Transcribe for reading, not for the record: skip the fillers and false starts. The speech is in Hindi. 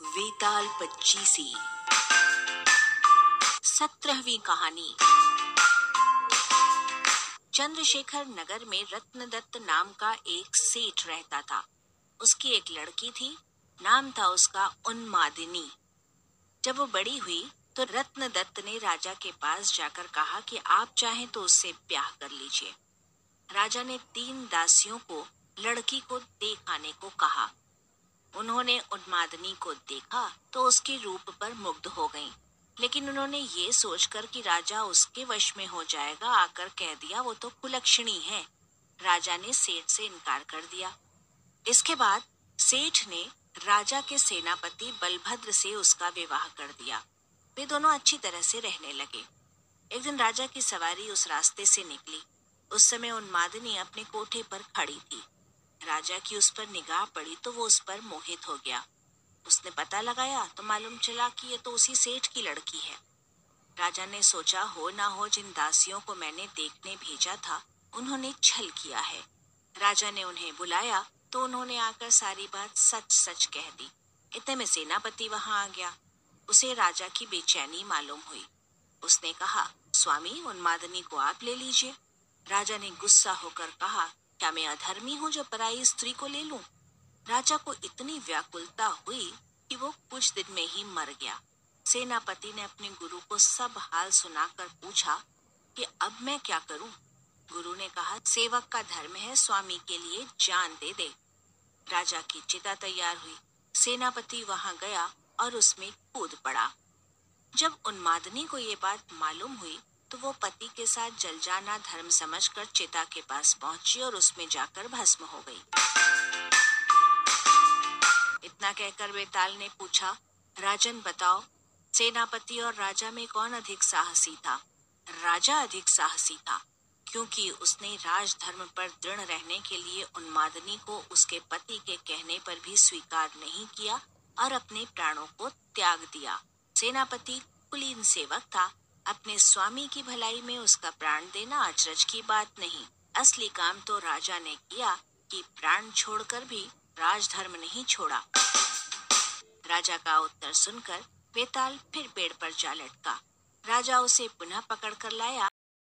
वेताल पच्चीसी। 17वीं कहानी। चंद्रशेखर नगर में रत्नदत्त नाम का एक सेठ रहता था। उसकी एक लड़की थी, नाम था उसका उन्मादिनी। जब वो बड़ी हुई तो रत्नदत्त ने राजा के पास जाकर कहा कि आप चाहें तो उससे ब्याह कर लीजिए। राजा ने 3 दासियों को लड़की को देख आने को कहा। उन्होंने उन्मादिनी को देखा तो उसके रूप पर मुग्ध हो गईं। लेकिन उन्होंने ये सोचकर कि राजा उसके वश में हो जाएगा, आकर कह दिया वो तो कुलक्षणी है। राजा ने सेठ से इनकार कर दिया। इसके बाद सेठ ने राजा के सेनापति बलभद्र से उसका विवाह कर दिया। वे दोनों अच्छी तरह से रहने लगे। एक दिन राजा की सवारी उस रास्ते से निकली। उस समय उन्मादिनी अपने कोठे पर खड़ी थी। राजा की उस पर निगाह पड़ी तो वो उस पर मोहित हो गया। उसने पता लगाया तो मालूम चला कि ये तो उसी सेठ की लड़की है। राजा ने सोचा, हो ना हो जिन दासियों को मैंने देखने भेजा था उन्होंने छल किया है। राजा ने उन्हें बुलाया तो उन्होंने आकर सारी बात सच सच कह दी। इतने में सेनापति वहां आ गया। उसे राजा की बेचैनी मालूम हुई। उसने कहा, स्वामी, उन्मादिनी को आप ले लीजिए। राजा ने गुस्सा होकर कहा, क्या मैं अधर्मी हूँ जो पराई स्त्री को ले लूं? राजा को इतनी व्याकुलता हुई कि वो कुछ दिन में ही मर गया। सेनापति ने अपने गुरु को सब हाल सुनाकर पूछा कि अब मैं क्या करूं? गुरु ने कहा, सेवक का धर्म है, स्वामी के लिए जान दे दे। राजा की चिता तैयार हुई। सेनापति वहां गया और उसमें कूद पड़ा। जब उन्मादिनी को ये बात मालूम हुई तो वो पति के साथ जल जाना धर्म समझकर चिता के पास पहुंची और उसमें जाकर भस्म हो गई। इतना कहकर वेताल ने पूछा, राजन बताओ, सेनापति और राजा में कौन अधिक साहसी था? राजा अधिक साहसी था, क्योंकि उसने राजधर्म पर दृढ़ रहने के लिए उन्मादिनी को उसके पति के कहने पर भी स्वीकार नहीं किया और अपने प्राणों को त्याग दिया। सेनापति कुलीन सेवक था। अपने स्वामी की भलाई में उसका प्राण देना अचरज की बात नहीं। असली काम तो राजा ने किया कि प्राण छोड़कर भी राजधर्म नहीं छोड़ा। राजा का उत्तर सुनकर वेताल फिर पेड़ पर जा लटका। राजा उसे पुनः पकड़ कर लाया